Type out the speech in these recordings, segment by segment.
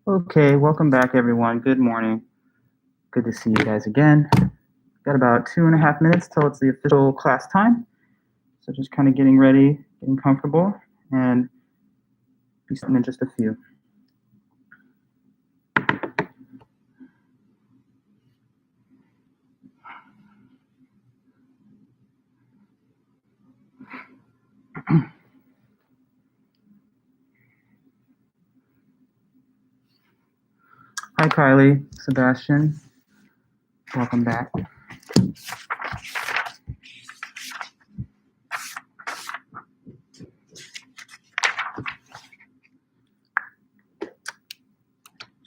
Okay, welcome back, everyone. Good morning. Good to see you guys again. Got about 2.5 minutes till it's the official class time. So just kind of getting ready, getting comfortable, and be starting in just a few. Hi, Kylie, Sebastian. Welcome back.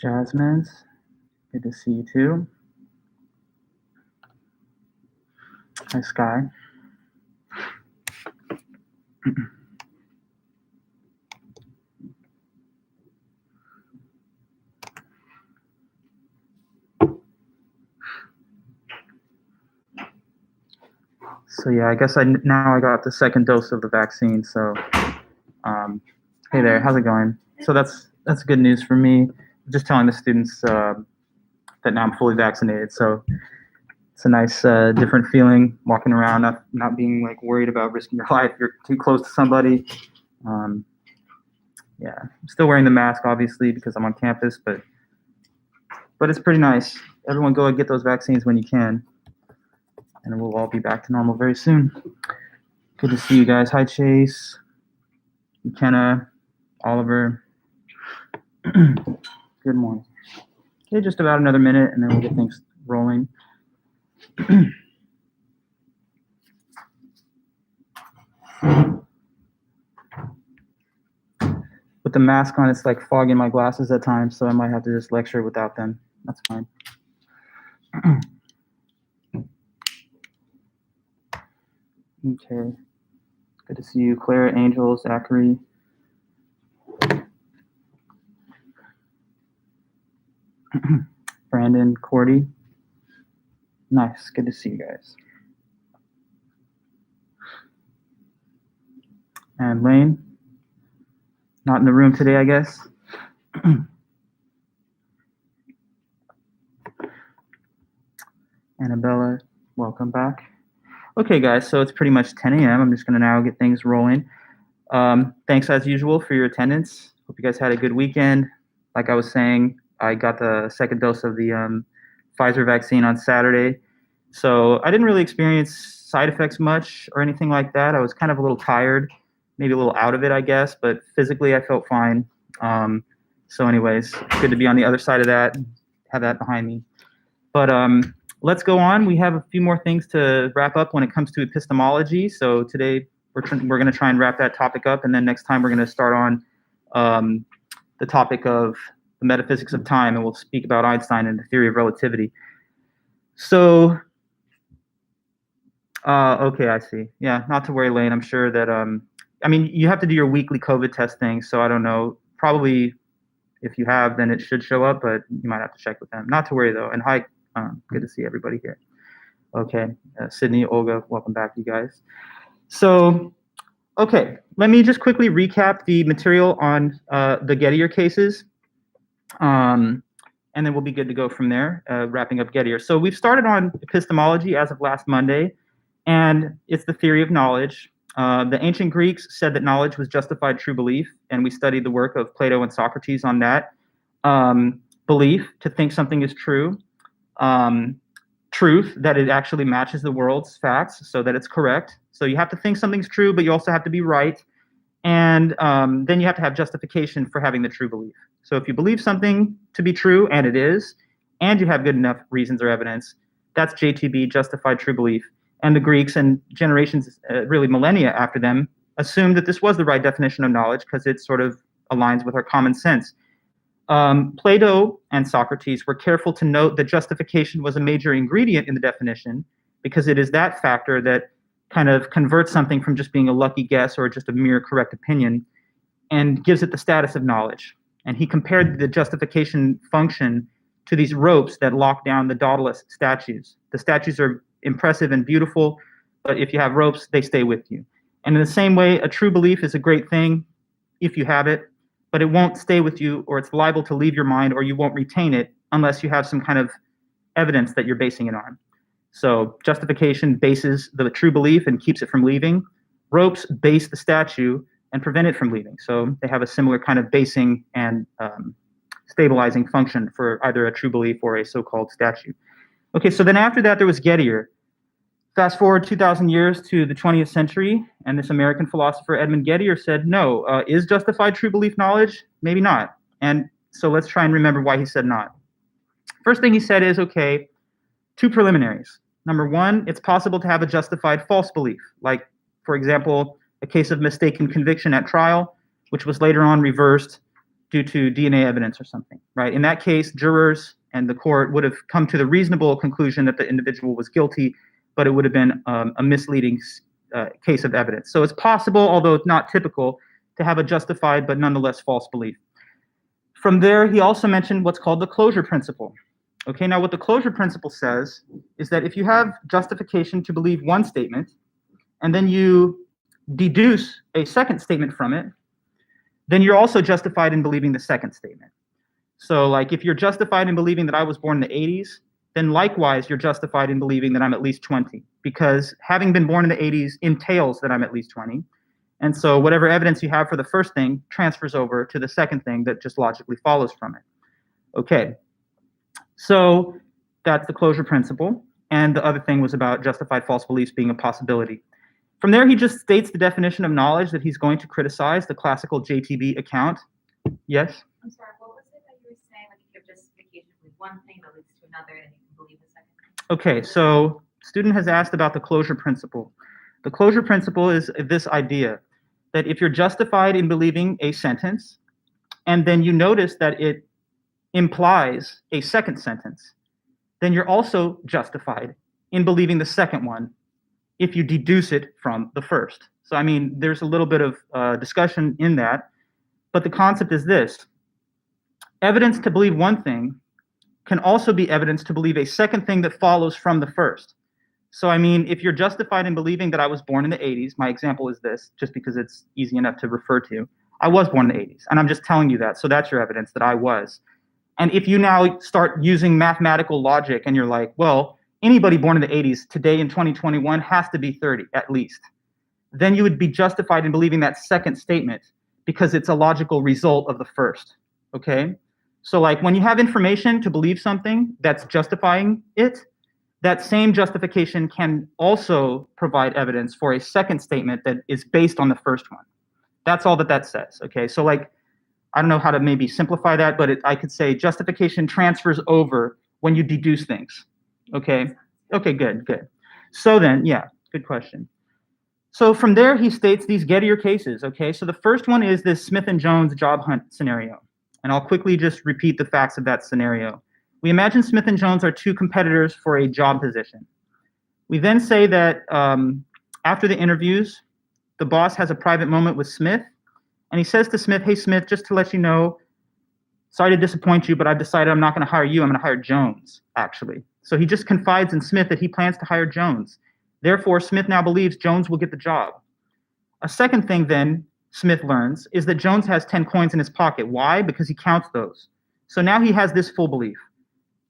Jasmine's, good to see you too. Hi, Sky. So yeah, I guess now I got the second dose of the vaccine. So, hey there, how's it going? So that's good news for me. I'm just telling the students that now I'm fully vaccinated. So it's a nice different feeling walking around, not being like worried about risking your life. You're too close to somebody. Yeah, I'm still wearing the mask obviously because I'm on campus, but it's pretty nice. Everyone go and get those vaccines when you can, and we'll all be back to normal very soon. Good to see you guys. Hi, Chase, McKenna, Oliver. Good morning. Okay, just about another minute, and then we'll get things rolling. With the mask on, it's like fogging my glasses at times, so I might have to just lecture without them. That's fine. Okay. Good to see you, Claire, Angel, Zachary. Brandon, Cordy. Nice. Good to see you guys. And Lane. Not in the room today, I guess. Annabella, welcome back. Okay, guys, so it's pretty much 10 a.m. I'm just going to now get things rolling. Thanks, as usual, for your attendance. Hope you guys had a good weekend. Like I was saying, I got the second dose of the Pfizer vaccine on Saturday. So I didn't really experience side effects much or anything like that. I was kind of a little tired, maybe a little out of it, I guess, but physically I felt fine. So anyways, good to be on the other side of that, have that behind me. But let's go on. We have a few more things to wrap up when it comes to epistemology. So today we're going to try and wrap that topic up, and then next time we're going to start on the topic of the metaphysics of time, and we'll speak about Einstein and the theory of relativity. So, okay, I see. Yeah, not to worry, Lane. I'm sure that, I mean, you have to do your weekly COVID testing, so I don't know. Probably if you have, then it should show up, but you might have to check with them. Not to worry, though. And hi, good to see everybody here. Okay, Sydney, Olga, welcome back, you guys. So, okay, let me just quickly recap the material on the Gettier cases, and then we'll be good to go from there, wrapping up Gettier. So we've started on epistemology as of last Monday, and it's the theory of knowledge. The ancient Greeks said that knowledge was justified true belief, and we studied the work of Plato and Socrates on that. Belief, to think something is true. Truth, that it actually matches the world's facts so that it's correct. So you have to think something's true, but you also have to be right. And then you have to have justification for having the true belief. So if you believe something to be true, and it is, and you have good enough reasons or evidence, that's JTB, justified true belief. And the Greeks and generations, really millennia after them, assumed that this was the right definition of knowledge because it sort of aligns with our common sense. Plato and Socrates were careful to note that justification was a major ingredient in the definition because it is that factor that kind of converts something from just being a lucky guess or just a mere correct opinion and gives it the status of knowledge. And he compared the justification function to these ropes that lock down the Daedalus statues. The statues are impressive and beautiful, but if you have ropes, they stay with you. And in the same way, a true belief is a great thing if you have it, but it won't stay with you, or it's liable to leave your mind, or you won't retain it unless you have some kind of evidence that you're basing it on. So justification bases the true belief and keeps it from leaving. Ropes base the statue and prevent it from leaving. So they have a similar kind of basing and stabilizing function for either a true belief or a so-called statue. Okay, so then after that, there was Gettier. Fast forward 2,000 years to the 20th century, and this American philosopher, Edmund Gettier, said, no, is justified true belief knowledge? Maybe not. And so let's try and remember why he said not. First thing he said is, okay, two preliminaries. Number one, it's possible to have a justified false belief, like, for example, a case of mistaken conviction at trial, which was later on reversed due to DNA evidence or something, right? In that case, jurors and the court would have come to the reasonable conclusion that the individual was guilty, but it would have been a misleading case of evidence. So it's possible, although it's not typical, to have a justified but nonetheless false belief. From there, he also mentioned what's called the closure principle. Okay, now what the closure principle says is that if you have justification to believe one statement, and then you deduce a second statement from it, then you're also justified in believing the second statement. So like if you're justified in believing that I was born in the 80s, then likewise you're justified in believing that I'm at least 20, because having been born in the 80s entails that I'm at least 20. And so whatever evidence you have for the first thing transfers over to the second thing that just logically follows from it. Okay, so that's the closure principle. And the other thing was about justified false beliefs being a possibility. From there, he just states the definition of knowledge that he's going to criticize, the classical JTB account. Yes? I'm sorry, what was it that you were saying? Like you give justification with one thing that leads to another, and you can believe the second thing? Okay, so student has asked about the closure principle. The closure principle is this idea that if you're justified in believing a sentence, and then you notice that it implies a second sentence, then you're also justified in believing the second one if you deduce it from the first. So, I mean, there's a little bit of discussion in that, but the concept is this. Evidence to believe one thing can also be evidence to believe a second thing that follows from the first. So, I mean, if you're justified in believing that I was born in the 80s, my example is this, just because it's easy enough to refer to. I was born in the 80s, and I'm just telling you that, so that's your evidence that I was. And if you now start using mathematical logic and you're like, well, anybody born in the 80s today in 2021 has to be 30 at least, then you would be justified in believing that second statement because it's a logical result of the first, okay? So like when you have information to believe something that's justifying it, that same justification can also provide evidence for a second statement that is based on the first one. That's all that that says, okay? So like, I don't know how to maybe simplify that, but I could say justification transfers over when you deduce things. Okay. Okay, good. So then, yeah, good question. So from there, he states these Gettier cases. Okay, so the first one is this Smith and Jones job hunt scenario. And I'll quickly just repeat the facts of that scenario. We imagine Smith and Jones are two competitors for a job position. We then say that after the interviews, the boss has a private moment with Smith, and he says to Smith, hey, Smith, just to let you know, sorry to disappoint you, but I've decided I'm not going to hire you. I'm going to hire Jones, actually. So he just confides in Smith that he plans to hire Jones. Therefore, Smith now believes Jones will get the job. A second thing then Smith learns is that Jones has 10 coins in his pocket. Why? Because he counts those. So now he has this full belief.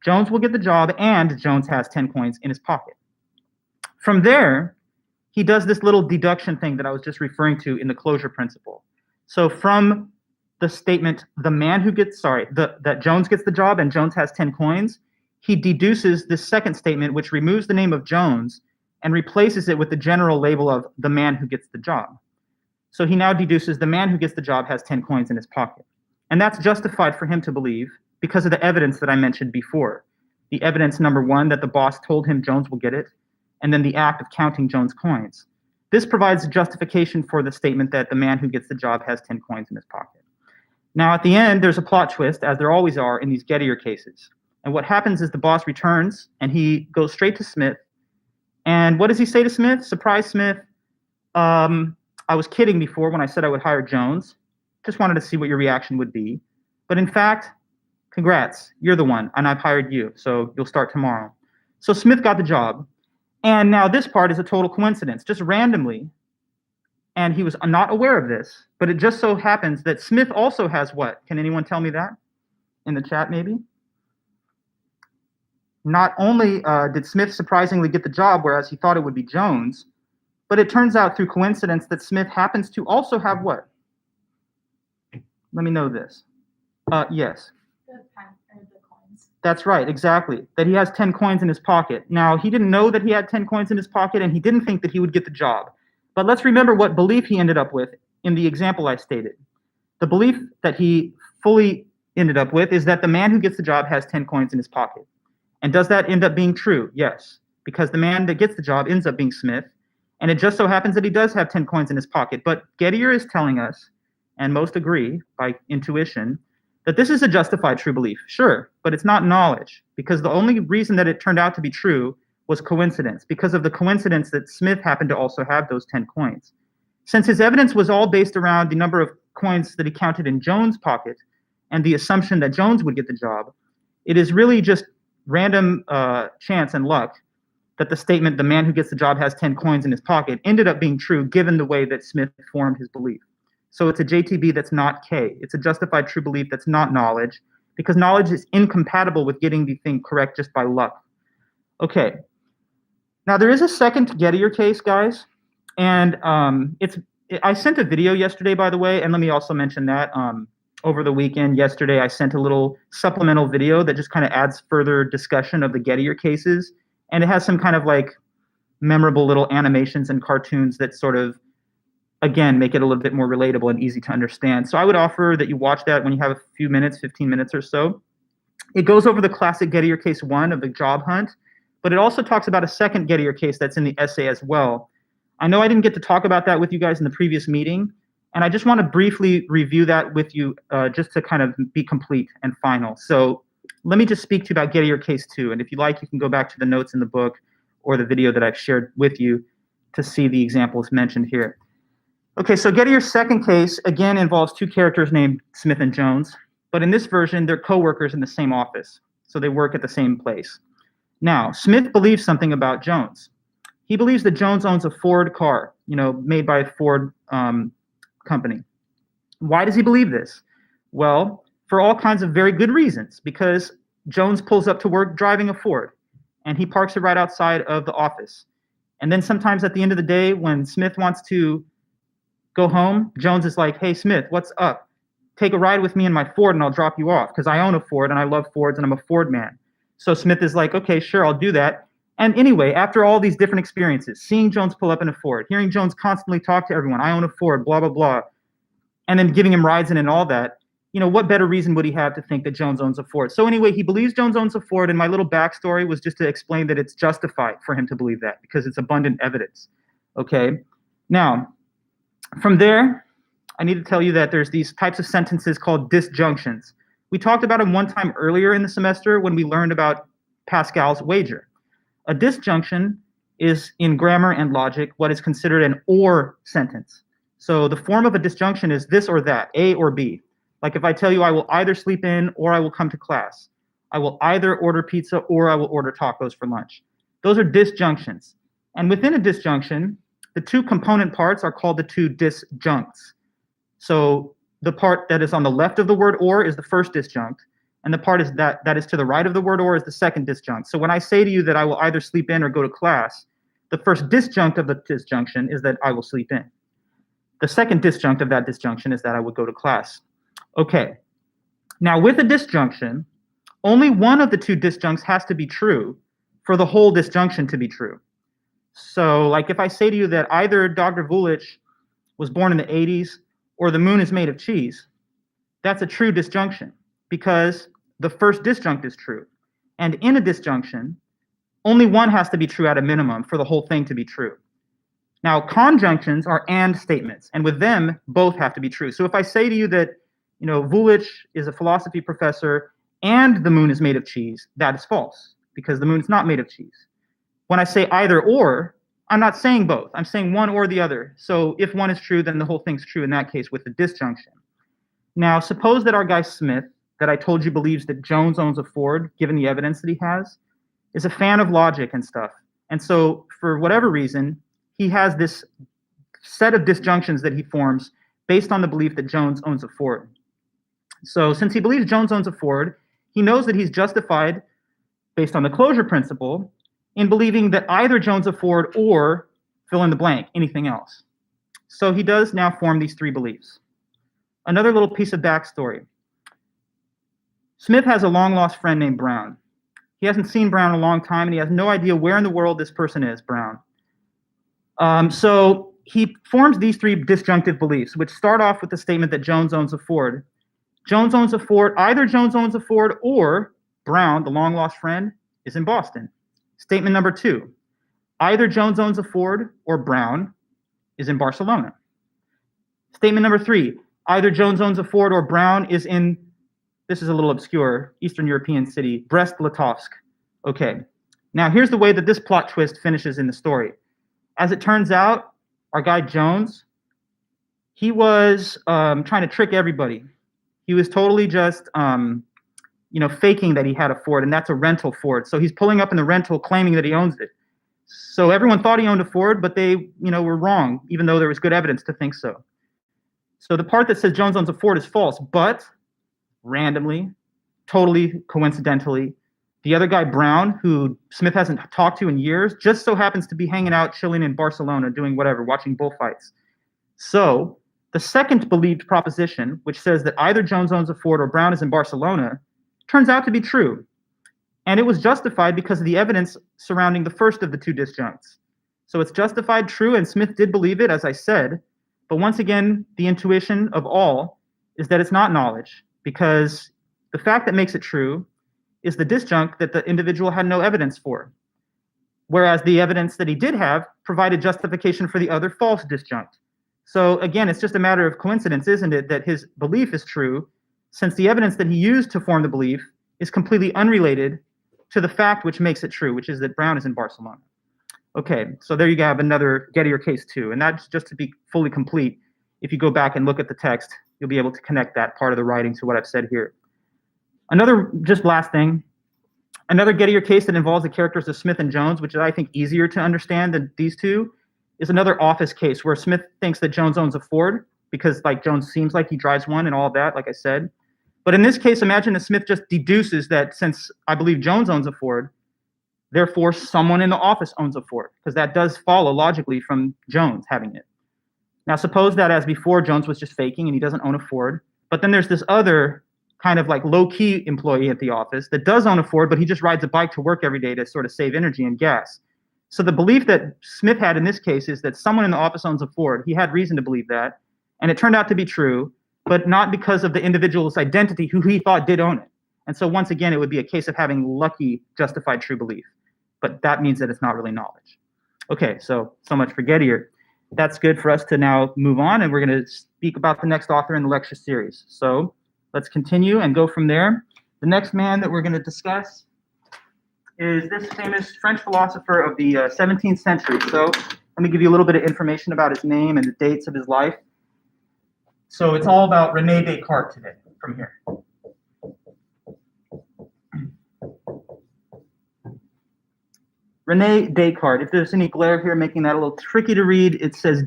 Jones will get the job and Jones has 10 coins in his pocket. From there, he does this little deduction thing that I was just referring to in the closure principle. So from the statement, that Jones gets the job and Jones has 10 coins, he deduces this second statement, which removes the name of Jones and replaces it with the general label of the man who gets the job. So he now deduces the man who gets the job has 10 coins in his pocket. And that's justified for him to believe because of the evidence that I mentioned before. The evidence, number one, that the boss told him Jones will get it, and then the act of counting Jones' coins. This provides justification for the statement that the man who gets the job has 10 coins in his pocket. Now, at the end, there's a plot twist, as there always are in these Gettier cases. And what happens is the boss returns, and he goes straight to Smith. And what does he say to Smith? Surprise, Smith. I was kidding before when I said I would hire Jones. Just wanted to see what your reaction would be. But in fact, congrats, you're the one, and I've hired you, so you'll start tomorrow. So Smith got the job. And now this part is a total coincidence. Just randomly, And he was not aware of this, but it just so happens that Smith also has what? Can anyone tell me that in the chat maybe? Not only did Smith surprisingly get the job, whereas he thought it would be Jones, but it turns out through coincidence that Smith happens to also have what? Let me know this. Yes. The coins. That's right, exactly. That he has 10 coins in his pocket. Now, he didn't know that he had 10 coins in his pocket, and he didn't think that he would get the job. But let's remember what belief he ended up with in the example I stated. The belief that he fully ended up with is that the man who gets the job has 10 coins in his pocket. And does that end up being true? Yes, because the man that gets the job ends up being Smith, and it just so happens that he does have 10 coins in his pocket. But Gettier is telling us, and most agree by intuition, that this is a justified true belief. Sure, but it's not knowledge, because the only reason that it turned out to be true was coincidence, because of the coincidence that Smith happened to also have those 10 coins. Since his evidence was all based around the number of coins that he counted in Jones' pocket and the assumption that Jones would get the job, it is really just random chance and luck that the statement, the man who gets the job has 10 coins in his pocket, ended up being true given the way that Smith formed his belief. So it's a JTB that's not K. It's a justified true belief that's not knowledge, because knowledge is incompatible with getting the thing correct just by luck. Okay. Now there is a second Gettier case, guys, and I sent a video yesterday, by the way, and let me also mention that over the weekend, yesterday, I sent a little supplemental video that just kind of adds further discussion of the Gettier cases, and it has some kind of like memorable little animations and cartoons that sort of, again, make it a little bit more relatable and easy to understand. So I would offer that you watch that when you have a few minutes, 15 minutes or so. It goes over the classic Gettier case 1 of the job hunt, but it also talks about a second Gettier case that's in the essay as well. I know I didn't get to talk about that with you guys in the previous meeting, and I just want to briefly review that with you just to kind of be complete and final. So let me just speak to you about Gettier case 2, and if you like, you can go back to the notes in the book or the video that I've shared with you to see the examples mentioned here. Okay, so Gettier's second case, again, involves two characters named Smith and Jones, but in this version, they're co-workers in the same office, so they work at the same place. Now, Smith believes something about Jones. He believes that Jones owns a Ford car, made by a Ford company. Why does he believe this? Well, for all kinds of very good reasons, because Jones pulls up to work driving a Ford, and he parks it right outside of the office. And then sometimes at the end of the day, when Smith wants to go home, Jones is like, hey, Smith, what's up? Take a ride with me in my Ford and I'll drop you off, because I own a Ford and I love Fords and I'm a Ford man. So Smith is like, okay, sure, I'll do that. And anyway, after all these different experiences, seeing Jones pull up in a Ford, hearing Jones constantly talk to everyone, I own a Ford, blah, blah, blah, and then giving him rides in and all that, what better reason would he have to think that Jones owns a Ford? So anyway, he believes Jones owns a Ford, and my little backstory was just to explain that it's justified for him to believe that because it's abundant evidence, okay? Now, from there, I need to tell you that there's these types of sentences called disjunctions. We talked about them one time earlier in the semester when we learned about Pascal's wager. A disjunction is, in grammar and logic, what is considered an or sentence. So the form of a disjunction is this or that, A or B. Like if I tell you I will either sleep in or I will come to class. I will either order pizza or I will order tacos for lunch. Those are disjunctions. And within a disjunction, the two component parts are called the two disjuncts. So the part that is on the left of the word or is the first disjunct, and the part is that is to the right of the word or is the second disjunct. So when I say to you that I will either sleep in or go to class, the first disjunct of the disjunction is that I will sleep in. The second disjunct of that disjunction is that I would go to class. Okay. Now with a disjunction, only one of the two disjuncts has to be true for the whole disjunction to be true. So like if I say to you that either Dr. Vulich was born in the 80s or the moon is made of cheese, that's a true disjunction because the first disjunct is true. And in a disjunction, only one has to be true at a minimum for the whole thing to be true. Now, conjunctions are and statements, and with them, both have to be true. So if I say to you that, Vulich is a philosophy professor and the moon is made of cheese, that is false because the moon is not made of cheese. When I say either or, I'm not saying both. I'm saying one or the other. So if one is true, then the whole thing's true in that case with the disjunction. Now, suppose that our guy Smith, that I told you believes that Jones owns a Ford, given the evidence that he has, is a fan of logic and stuff. And so for whatever reason, he has this set of disjunctions that he forms based on the belief that Jones owns a Ford. So since he believes Jones owns a Ford, he knows that he's justified, based on the closure principle, in believing that either Jones a Ford or fill in the blank, anything else. So he does now form these three beliefs. Another little piece of backstory. Smith has a long-lost friend named Brown. He hasn't seen Brown in a long time, and he has no idea where in the world this person is, Brown. So he forms these three disjunctive beliefs, which start off with the statement that Jones owns a Ford. Jones owns a Ford, either Jones owns a Ford or Brown, the long-lost friend, is in Boston. Statement number 2, either Jones owns a Ford or Brown is in Barcelona. Statement number 3, either Jones owns a Ford or Brown is in, this is a little obscure, Eastern European city, Brest-Litovsk. Okay, now here's the way that this plot twist finishes in the story. As it turns out, our guy Jones, he was trying to trick everybody. He was totally just, faking that he had a Ford, and that's a rental Ford. So he's pulling up in the rental claiming that he owns it. So everyone thought he owned a Ford, but they, were wrong, even though there was good evidence to think so. So the part that says Jones owns a Ford is false, but randomly, totally coincidentally, the other guy, Brown, who Smith hasn't talked to in years, just so happens to be hanging out, chilling in Barcelona, doing whatever, watching bullfights. So the second believed proposition, which says that either Jones owns a Ford or Brown is in Barcelona, turns out to be true. And it was justified because of the evidence surrounding the first of the two disjuncts. So it's justified, true, and Smith did believe it, as I said. But once again, the intuition of all is that it's not knowledge, because the fact that makes it true is the disjunct that the individual had no evidence for, whereas the evidence that he did have provided justification for the other false disjunct. So again, it's just a matter of coincidence, isn't it, that his belief is true, since the evidence that he used to form the belief is completely unrelated to the fact which makes it true, which is that Brown is in Barcelona. Okay, so there you have another Gettier case too, and that's just to be fully complete. If you go back and look at the text, you'll be able to connect that part of the writing to what I've said here. Another, just last thing, another Gettier case that involves the characters of Smith and Jones, which is, I think, easier to understand than these two, is another office case where Smith thinks that Jones owns a Ford because, Jones seems like he drives one and all of that, like I said. But in this case, imagine that Smith just deduces that since I believe Jones owns a Ford, therefore someone in the office owns a Ford, because that does follow logically from Jones having it. Now, suppose that as before, Jones was just faking and he doesn't own a Ford, but then there's this other kind of low-key employee at the office that does own a Ford, but he just rides a bike to work every day to sort of save energy and gas. So the belief that Smith had in this case is that someone in the office owns a Ford. He had reason to believe that, and it turned out to be true, but not because of the individual's identity who he thought did own it. And so once again, it would be a case of having lucky, justified true belief. But that means that it's not really knowledge. Okay, so much for Gettier. That's good for us to now move on, and we're going to speak about the next author in the lecture series. So let's continue and go from there. The next man that we're going to discuss is this famous French philosopher of the 17th century. So let me give you a little bit of information about his name and the dates of his life. So it's all about Rene Descartes today from here. Rene Descartes. If there's any glare here making that a little tricky to read, it says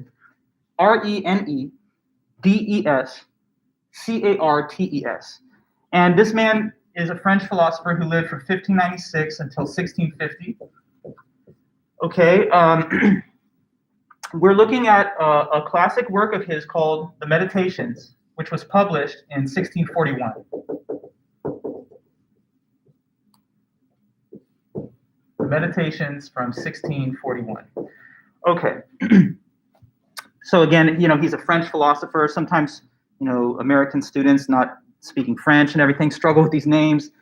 ReneDescartes. And this man is a French philosopher who lived from 1596 until 1650. Okay, we're looking at a classic work of his called The Meditations, which was published in 1641. The Meditations from 1641. Okay. So again, he's a French philosopher. Sometimes, American students not speaking French and everything struggle with these names.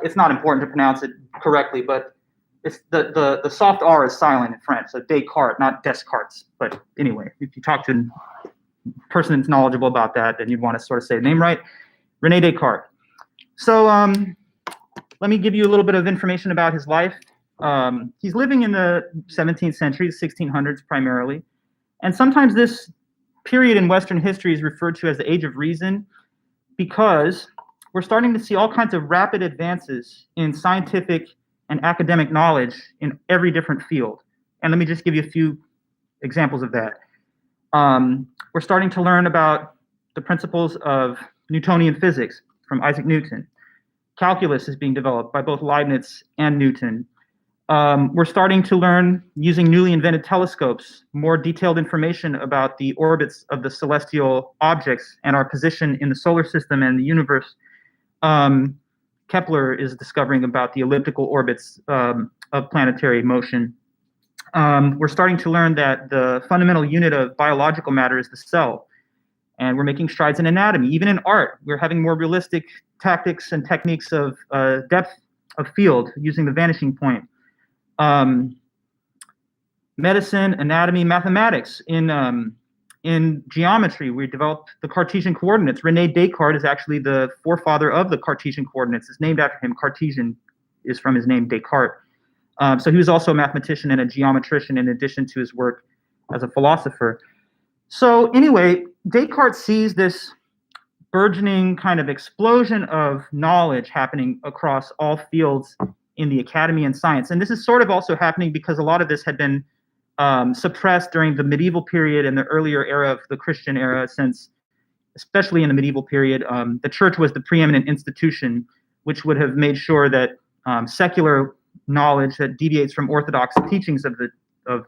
It's not important to pronounce it correctly, but it's the soft R is silent in French, so Descartes, not Descartes. But anyway, if you talk to a person that's knowledgeable about that, then you'd want to sort of say the name right. Rene Descartes. So let me give you a little bit of information about his life. He's living in the 17th century, the 1600s primarily. And sometimes this period in Western history is referred to as the Age of Reason because we're starting to see all kinds of rapid advances in scientific and academic knowledge in every different field. And let me just give you a few examples of that. We're starting to learn about the principles of Newtonian physics from Isaac Newton. Calculus is being developed by both Leibniz and Newton. We're starting to learn, using newly invented telescopes, more detailed information about the orbits of the celestial objects and our position in the solar system and the universe. Kepler is discovering about the elliptical orbits of planetary motion. We're starting to learn that the fundamental unit of biological matter is the cell. And we're making strides in anatomy. Even in art, we're having more realistic tactics and techniques of depth of field using the vanishing point. Medicine, anatomy, mathematics. In geometry, we developed the Cartesian coordinates. Rene Descartes is actually the forefather of the Cartesian coordinates. It's named after him. Cartesian is from his name, Descartes. So he was also a mathematician and a geometrician in addition to his work as a philosopher. So anyway, Descartes sees this burgeoning kind of explosion of knowledge happening across all fields in the academy and science. And this is sort of also happening because a lot of this had been suppressed during the medieval period and the earlier era of the Christian era, since, especially in the medieval period, the church was the preeminent institution, which would have made sure that secular knowledge that deviates from orthodox teachings of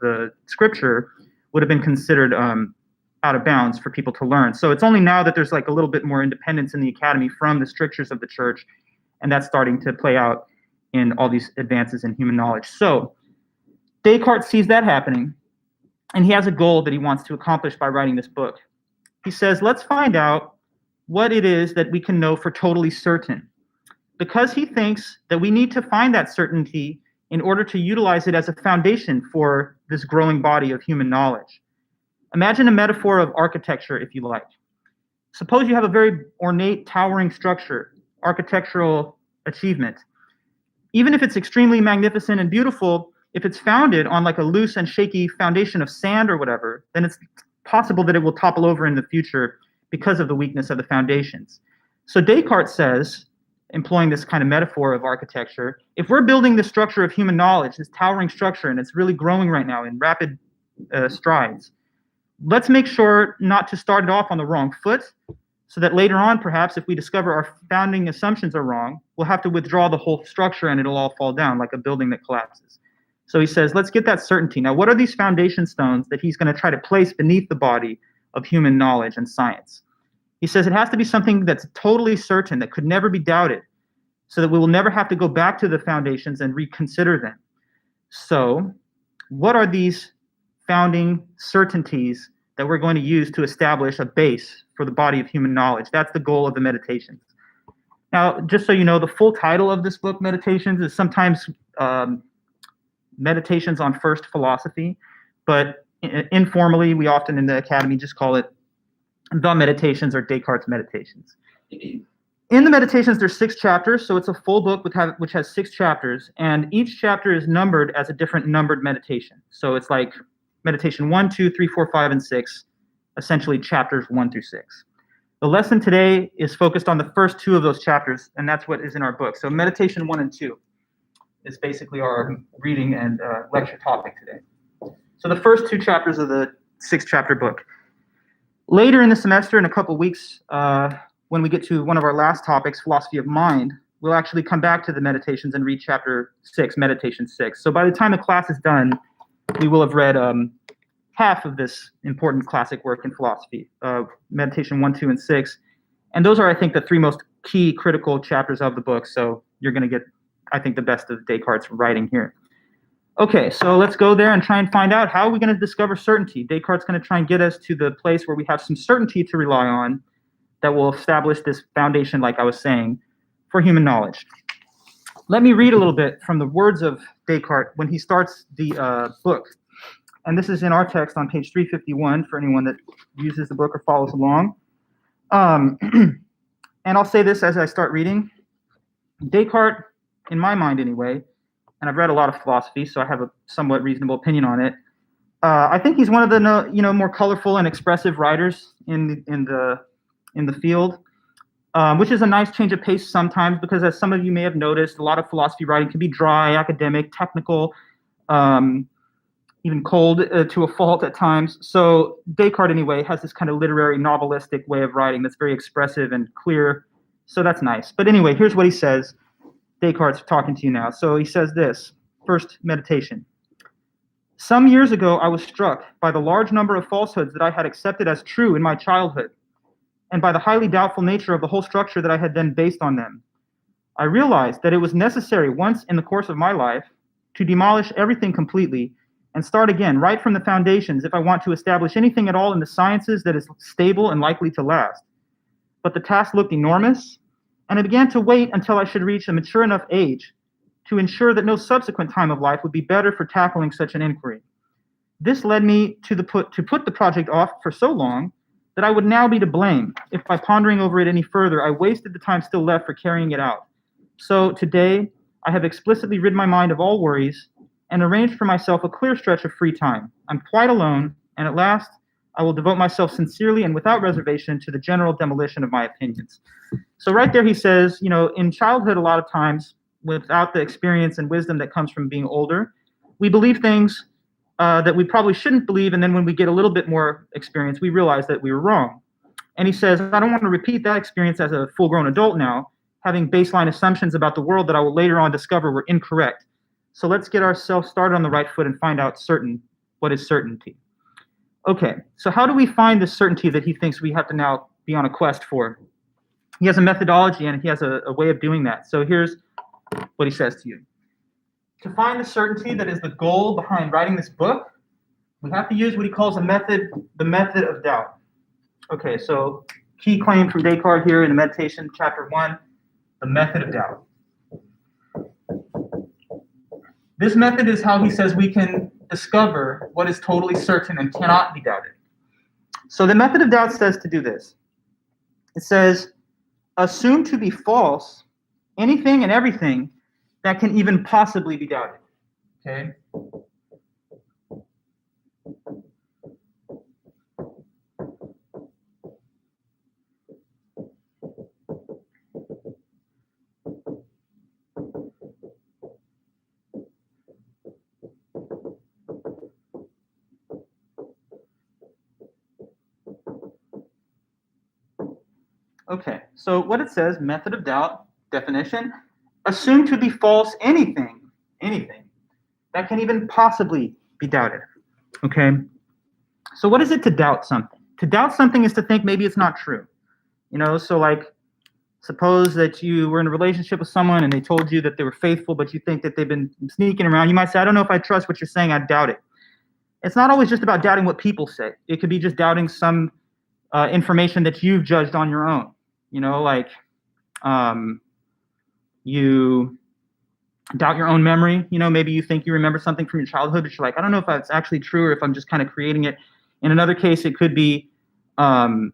the scripture would have been considered out of bounds for people to learn. So it's only now that there's like a little bit more independence in the academy from the strictures of the church, and that's starting to play out in all these advances in human knowledge. So Descartes sees that happening, and he has a goal that he wants to accomplish by writing this book. He says, let's find out what it is that we can know for totally certain, because he thinks that we need to find that certainty in order to utilize it as a foundation for this growing body of human knowledge. Imagine a metaphor of architecture, if you like. Suppose you have a very ornate, towering structure, architectural achievement. Even if it's extremely magnificent and beautiful, if it's founded on like a loose and shaky foundation of sand or whatever, then it's possible that it will topple over in the future because of the weakness of the foundations. So Descartes says, employing this kind of metaphor of architecture, if we're building the structure of human knowledge, this towering structure, and it's really growing right now in rapid strides, let's make sure not to start it off on the wrong foot, so that later on, perhaps, if we discover our founding assumptions are wrong, we'll have to withdraw the whole structure and it'll all fall down like a building that collapses. So he says, let's get that certainty. Now, what are these foundation stones that he's going to try to place beneath the body of human knowledge and science? He says it has to be something that's totally certain, that could never be doubted, so that we will never have to go back to the foundations and reconsider them. So what are these founding certainties that we're going to use to establish a base for the body of human knowledge? That's the goal of the Meditations. Now, just so you know, the full title of this book, Meditations, is sometimes Meditations on First Philosophy, but informally, we often in the academy just call it the Meditations or Descartes' Meditations. In the Meditations, there's 6 chapters, so it's a full book which has 6 chapters, and each chapter is numbered as a different numbered meditation. So it's like Meditation 1, 2, 3, 4, 5, and 6, essentially chapters 1 through 6. The lesson today is focused on the first 2 of those chapters, and that's what is in our book. So Meditation 1 and 2 is basically our reading and lecture topic today. So the first 2 chapters of the 6-chapter book. Later in the semester, in a couple weeks, when we get to one of our last topics, philosophy of mind, we'll actually come back to the Meditations and read chapter 6, Meditation 6. So by the time the class is done, we will have read half of this important classic work in philosophy, Meditation 1, 2, and 6. And those are, I think, the 3 most key critical chapters of the book. So you're going to get, I think, the best of Descartes' writing here. Okay, so let's go there and try and find out, how are we going to discover certainty? Descartes' going to try and get us to the place where we have some certainty to rely on that will establish this foundation, like I was saying, for human knowledge. Let me read a little bit from the words of Descartes when he starts the book. And this is in our text on page 351 for anyone that uses the book or follows along. And I'll say this as I start reading. Descartes, in my mind anyway, and I've read a lot of philosophy, so I have a somewhat reasonable opinion on it. I think he's one of the more colorful and expressive writers in the field, which is a nice change of pace sometimes, because as some of you may have noticed, a lot of philosophy writing can be dry, academic, technical. even cold to a fault at times. So Descartes, anyway, has this kind of literary, novelistic way of writing that's very expressive and clear. So that's nice. But anyway, here's what he says. Descartes talking to you now. So he says this, first meditation. Some years ago, I was struck by the large number of falsehoods that I had accepted as true in my childhood, and by the highly doubtful nature of the whole structure that I had then based on them. I realized that it was necessary once in the course of my life to demolish everything completely and start again right from the foundations if I want to establish anything at all in the sciences that is stable and likely to last. But the task looked enormous, and I began to wait until I should reach a mature enough age to ensure that no subsequent time of life would be better for tackling such an inquiry. This led me to put the project off for so long that I would now be to blame if by pondering over it any further I wasted the time still left for carrying it out. So today, I have explicitly rid my mind of all worries and arranged for myself a clear stretch of free time. I'm quite alone, and at last, I will devote myself sincerely and without reservation to the general demolition of my opinions. So right there he says, in childhood, a lot of times, without the experience and wisdom that comes from being older, we believe things that we probably shouldn't believe, and then when we get a little bit more experience, we realize that we were wrong. And he says, I don't want to repeat that experience as a full-grown adult now, having baseline assumptions about the world that I will later on discover were incorrect. So let's get ourselves started on the right foot and find out what is certainty. Okay, so how do we find this certainty that he thinks we have to now be on a quest for? He has a methodology and he has a way of doing that. So here's what he says to you. To find the certainty that is the goal behind writing this book, we have to use what he calls the method of doubt. Okay, so key claim from Descartes here in the meditation, chapter 1, the method of doubt. This method is how he says we can discover what is totally certain and cannot be doubted. So the method of doubt says to do this. It says, assume to be false anything and everything that can even possibly be doubted. Okay? Okay, so what it says, method of doubt, definition, assume to be false anything that can even possibly be doubted. Okay, so what is it to doubt something? To doubt something is to think maybe it's not true. So like, suppose that you were in a relationship with someone and they told you that they were faithful, but you think that they've been sneaking around. You might say, I don't know if I trust what you're saying, I doubt it. It's not always just about doubting what people say. It could be just doubting some information that you've judged on your own. Like you doubt your own memory. Maybe you think you remember something from your childhood, but you're like, I don't know if that's actually true or if I'm just kind of creating it. In another case, it could be, I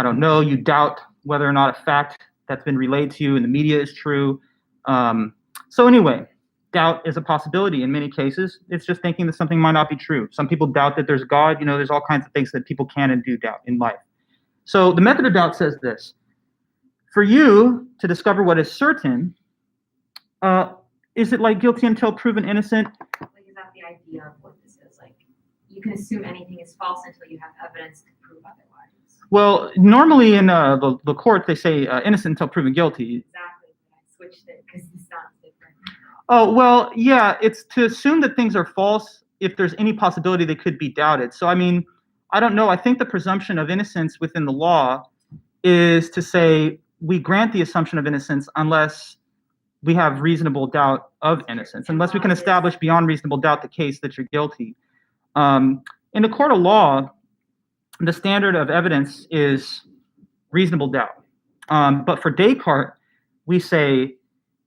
don't know, you doubt whether or not a fact that's been relayed to you in the media is true. So anyway, doubt is a possibility in many cases. It's just thinking that something might not be true. Some people doubt that there's God. There's all kinds of things that people can and do doubt in life. So the method of doubt says this. For you to discover what is certain, is it like guilty until proven innocent? Like, is that the idea of what this is? Like, you can assume anything is false until you have evidence to prove otherwise. Well, normally in the court, they say innocent until proven guilty. Exactly. I switched it because this sounds different. Oh, well, yeah, it's to assume that things are false if there's any possibility they could be doubted. So, I don't know. I think the presumption of innocence within the law is to say we grant the assumption of innocence unless we have reasonable doubt of innocence, unless we can establish beyond reasonable doubt the case that you're guilty. In the court of law, the standard of evidence is reasonable doubt. But for Descartes, we say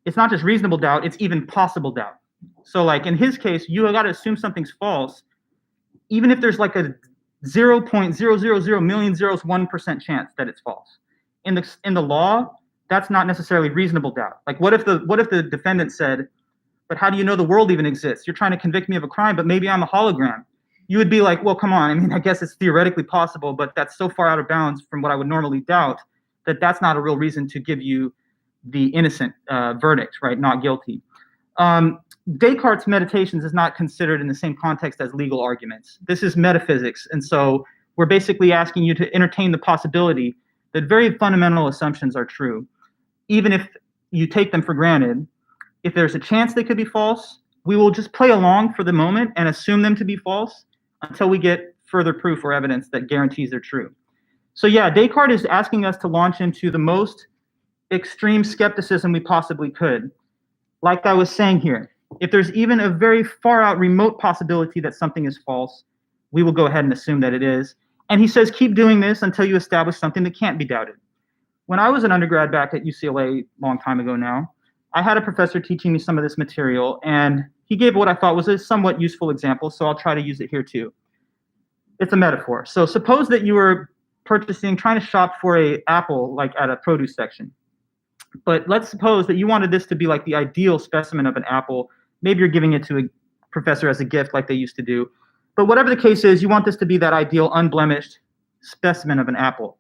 it's not just reasonable doubt, it's even possible doubt. So like in his case, you got to assume something's false, even if there's like a 0.00000001% chance that it's false. In the law, that's not necessarily reasonable doubt. Like what if the defendant said, but how do you know the world even exists? You're trying to convict me of a crime, but maybe I'm a hologram. You would be like, well, come on. I guess it's theoretically possible, but that's so far out of bounds from what I would normally doubt that that's not a real reason to give you the innocent verdict, right? Not guilty. Descartes' Meditations is not considered in the same context as legal arguments. This is metaphysics, and so we're basically asking you to entertain the possibility that very fundamental assumptions are true, even if you take them for granted. If there's a chance they could be false, we will just play along for the moment and assume them to be false until we get further proof or evidence that guarantees they're true. So yeah, Descartes is asking us to launch into the most extreme skepticism we possibly could. Like I was saying here, if there's even a very far out remote possibility that something is false, we will go ahead and assume that it is. And he says, keep doing this until you establish something that can't be doubted. When I was an undergrad back at UCLA a long time ago now, I had a professor teaching me some of this material, and he gave what I thought was a somewhat useful example, so I'll try to use it here too. It's a metaphor. So suppose that you were trying to shop for an apple like at a produce section. But let's suppose that you wanted this to be like the ideal specimen of an apple. Maybe you're giving it to a professor as a gift like they used to do. But whatever the case is, you want this to be that ideal, unblemished specimen of an apple.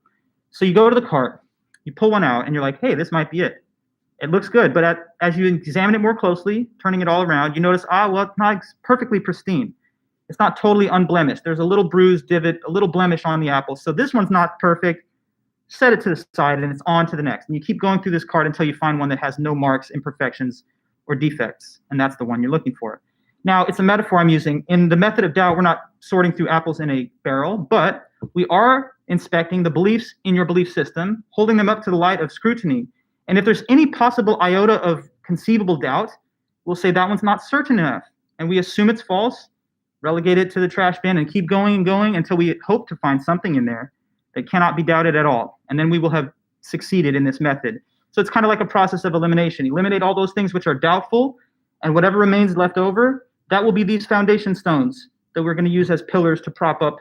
So you go to the cart, you pull one out, and you're like, hey, this might be it. It looks good, but as you examine it more closely, turning it all around, you notice, well, it's not perfectly pristine. It's not totally unblemished. There's a little bruise, divot, a little blemish on the apple. So this one's not perfect. Set it to the side, and it's on to the next. And you keep going through this cart until you find one that has no marks, imperfections, or defects, and that's the one you're looking for. Now, it's a metaphor I'm using. In the method of doubt, we're not sorting through apples in a barrel, but we are inspecting the beliefs in your belief system, holding them up to the light of scrutiny. And if there's any possible iota of conceivable doubt, we'll say that one's not certain enough. And we assume it's false, relegate it to the trash bin, and keep going and going until we hope to find something in there that cannot be doubted at all. And then we will have succeeded in this method. So it's kind of like a process of elimination. Eliminate all those things which are doubtful, and whatever remains left over, that will be these foundation stones that we're going to use as pillars to prop up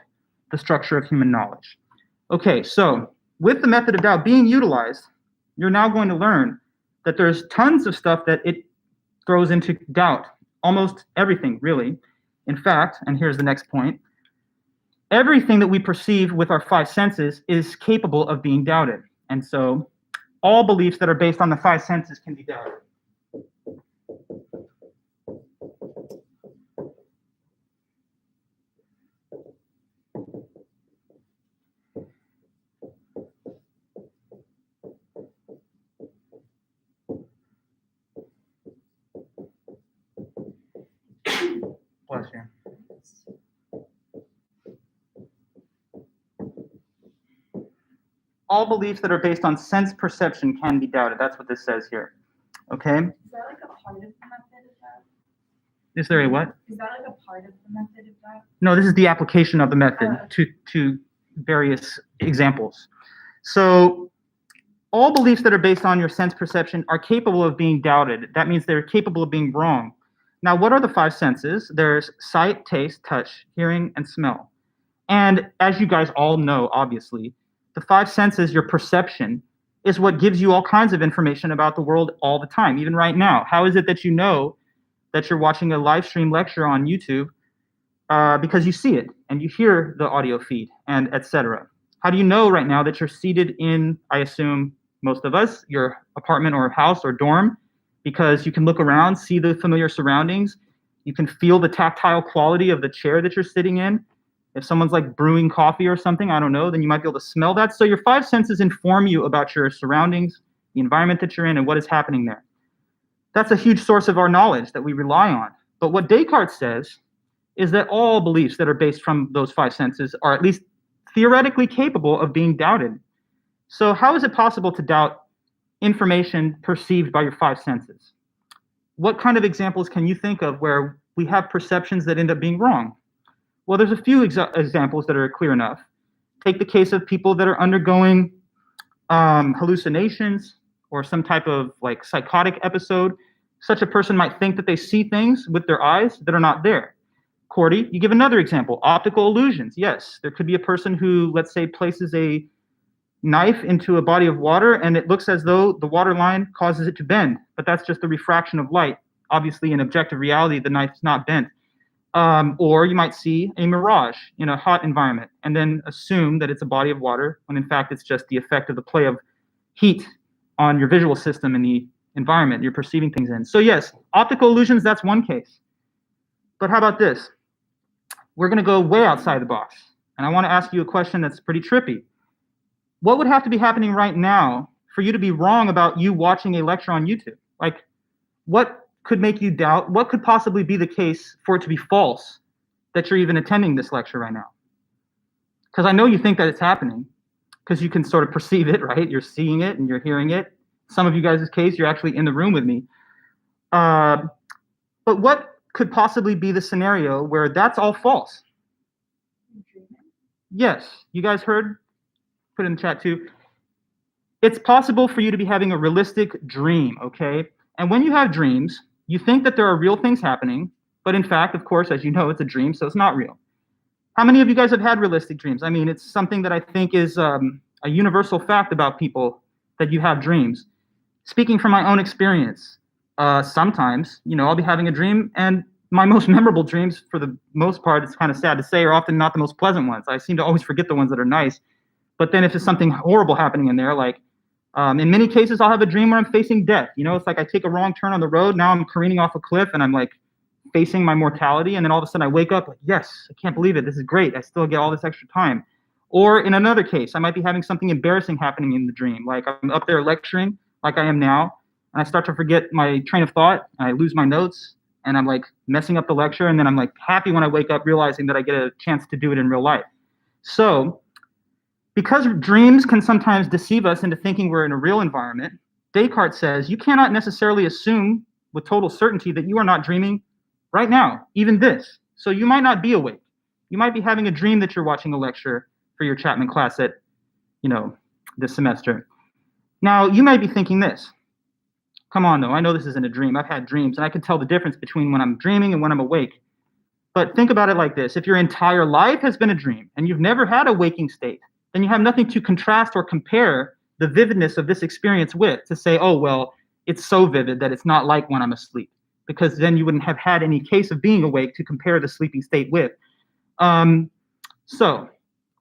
the structure of human knowledge. Okay, so with the method of doubt being utilized, you're now going to learn that there's tons of stuff that it throws into doubt. Almost everything, really. In fact, and here's the next point, everything that we perceive with our five senses is capable of being doubted. And so all beliefs that are based on the five senses can be doubted. Bless you. All beliefs that are based on sense perception can be doubted. That's what this says here. Okay? Is that like a part of the method of that? Is there a what? Is that like a part of the method of that? No, this is the application of the method to various examples. So all beliefs that are based on your sense perception are capable of being doubted. That means they're capable of being wrong. Now, what are the five senses? There's sight, taste, touch, hearing, and smell. And as you guys all know, obviously, the five senses, your perception, is what gives you all kinds of information about the world all the time, even right now. How is it that you know that you're watching a live stream lecture on YouTube? Because you see it and you hear the audio feed and etc. How do you know right now that you're seated in, I assume most of us, your apartment or house or dorm? Because you can look around, see the familiar surroundings. You can feel the tactile quality of the chair that you're sitting in. If someone's like brewing coffee or something, I don't know, then you might be able to smell that. So your five senses inform you about your surroundings, the environment that you're in, and what is happening there. That's a huge source of our knowledge that we rely on. But what Descartes says is that all beliefs that are based from those five senses are at least theoretically capable of being doubted. So how is it possible to doubt information perceived by your five senses? What kind of examples can you think of where we have perceptions that end up being wrong? Well, there's a few examples that are clear enough. Take the case of people that are undergoing hallucinations or some type of like psychotic episode. Such a person might think that they see things with their eyes that are not there. Cordy, you give another example, optical illusions. Yes, there could be a person who, let's say, places a knife into a body of water and it looks as though the water line causes it to bend, but that's just the refraction of light. Obviously, in objective reality, the knife's not bent. Or you might see a mirage in a hot environment and then assume that it's a body of water when in fact it's just the effect of the play of heat on your visual system in the environment you're perceiving things in. So yes, optical illusions, that's one case. But how about this? We're going to go way outside the box. And I want to ask you a question that's pretty trippy. What would have to be happening right now for you to be wrong about you watching a lecture on YouTube? Like, what could make you doubt? What could possibly be the case for it to be false that you're even attending this lecture right now? Because I know you think that it's happening, because you can sort of perceive it, right? You're seeing it and you're hearing it. Some of you guys' case, you're actually in the room with me. But what could possibly be the scenario where that's all false? Yes, you guys heard? Put it in the chat too. It's possible for you to be having a realistic dream, okay? And when you have dreams, you think that there are real things happening, but in fact, of course, as you know, it's a dream, so it's not real. How many of you guys have had realistic dreams? I mean, it's something that I think is a universal fact about people, that you have dreams. Speaking from my own experience, sometimes, I'll be having a dream, and my most memorable dreams, for the most part, it's kind of sad to say, are often not the most pleasant ones. I seem to always forget the ones that are nice. But then if there's something horrible happening in there, like in many cases, I'll have a dream where I'm facing death. It's like I take a wrong turn on the road. Now I'm careening off a cliff and I'm like facing my mortality. And then all of a sudden I wake up like, yes, I can't believe it. This is great. I still get all this extra time. Or in another case, I might be having something embarrassing happening in the dream. Like I'm up there lecturing like I am now, and I start to forget my train of thought. And I lose my notes and I'm like messing up the lecture. And then I'm like happy when I wake up realizing that I get a chance to do it in real life. So because dreams can sometimes deceive us into thinking we're in a real environment, Descartes says you cannot necessarily assume with total certainty that you are not dreaming right now, even this. So you might not be awake. You might be having a dream that you're watching a lecture for your Chapman class at, this semester. Now, you might be thinking this. Come on, though. I know this isn't a dream. I've had dreams, and I can tell the difference between when I'm dreaming and when I'm awake. But think about it like this. If your entire life has been a dream and you've never had a waking state, then you have nothing to contrast or compare the vividness of this experience with, to say, oh, well, it's so vivid that it's not like when I'm asleep, because then you wouldn't have had any case of being awake to compare the sleeping state with. So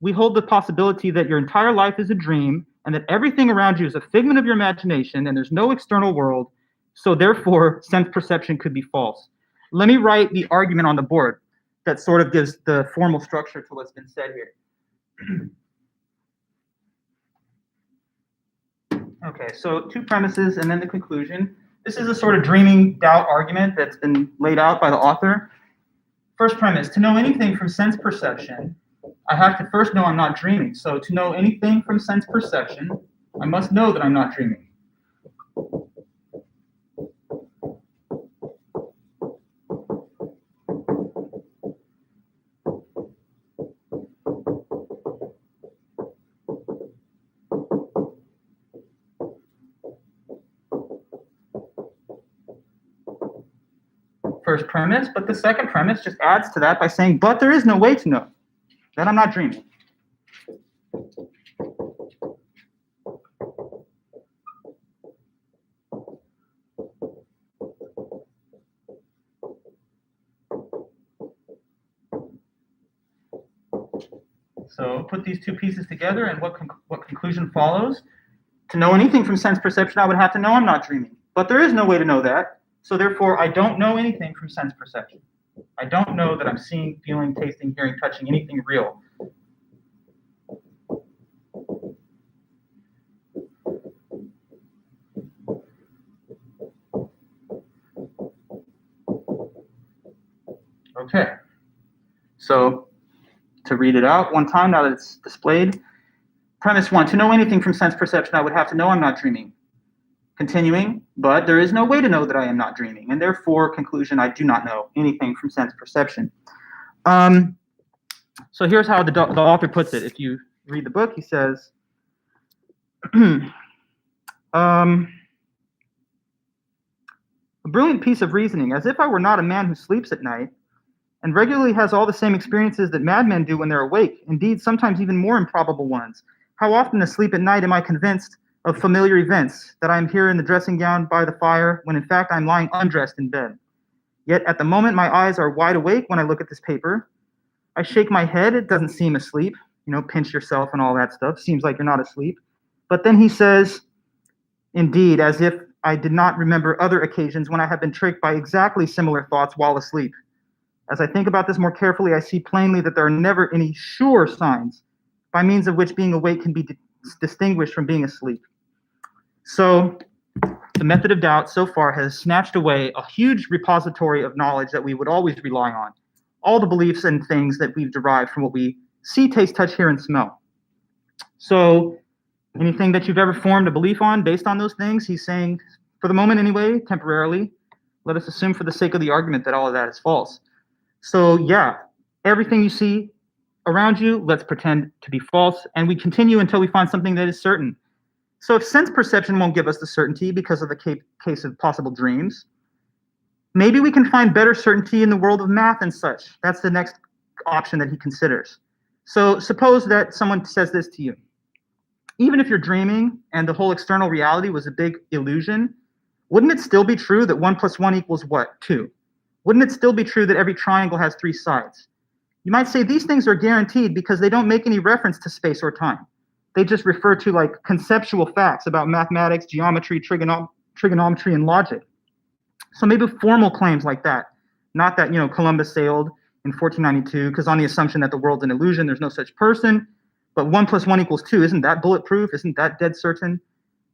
we hold the possibility that your entire life is a dream and that everything around you is a figment of your imagination and there's no external world, so therefore sense perception could be false. Let me write the argument on the board that sort of gives the formal structure to what's been said here. Okay, so two premises and then the conclusion. This is a sort of dreaming doubt argument that's been laid out by the author. First premise, to know anything from sense perception, I have to first know I'm not dreaming. So to know anything from sense perception, I must know that I'm not dreaming. First premise, but the second premise just adds to that by saying, but there is no way to know that I'm not dreaming. So put these two pieces together, and what conclusion follows? To know anything from sense perception, I would have to know I'm not dreaming. But there is no way to know that. So therefore, I don't know anything from sense perception. I don't know that I'm seeing, feeling, tasting, hearing, touching anything real. Okay. So to read it out one time now that it's displayed. Premise one, to know anything from sense perception, I would have to know I'm not dreaming. Continuing, but there is no way to know that I am not dreaming, and therefore, conclusion, I do not know anything from sense perception. So here's how the author puts it. If you read the book, he says, a brilliant piece of reasoning, as if I were not a man who sleeps at night, and regularly has all the same experiences that madmen do when they're awake, indeed, sometimes even more improbable ones. How often asleep at night am I convinced of familiar events, that I am here in the dressing gown by the fire, when in fact I'm lying undressed in bed. Yet at the moment my eyes are wide awake when I look at this paper. I shake my head, it doesn't seem asleep, pinch yourself and all that stuff, seems like you're not asleep. But then he says, indeed, as if I did not remember other occasions when I have been tricked by exactly similar thoughts while asleep. As I think about this more carefully, I see plainly that there are never any sure signs by means of which being awake can be distinguished from being asleep. So the method of doubt so far has snatched away a huge repository of knowledge that we would always rely on, all the beliefs and things that we've derived from what we see, taste, touch, hear, and smell. So anything that you've ever formed a belief on based on those things, he's saying, for the moment anyway, temporarily, let us assume for the sake of the argument that all of that is false. So yeah, everything you see around you, let's pretend to be false, and we continue until we find something that is certain. So if sense perception won't give us the certainty because of the case of possible dreams, maybe we can find better certainty in the world of math and such. That's the next option that he considers. So suppose that someone says this to you. Even if you're dreaming and the whole external reality was a big illusion, wouldn't it still be true that 1 + 1 = what? 2. Wouldn't it still be true that every triangle has 3 sides? You might say these things are guaranteed because they don't make any reference to space or time. They just refer to like conceptual facts about mathematics, geometry, trigonometry, and logic. So maybe formal claims like that, not that, Columbus sailed in 1492, because on the assumption that the world's an illusion, there's no such person. But 1 + 1 = 2, isn't that bulletproof? Isn't that dead certain?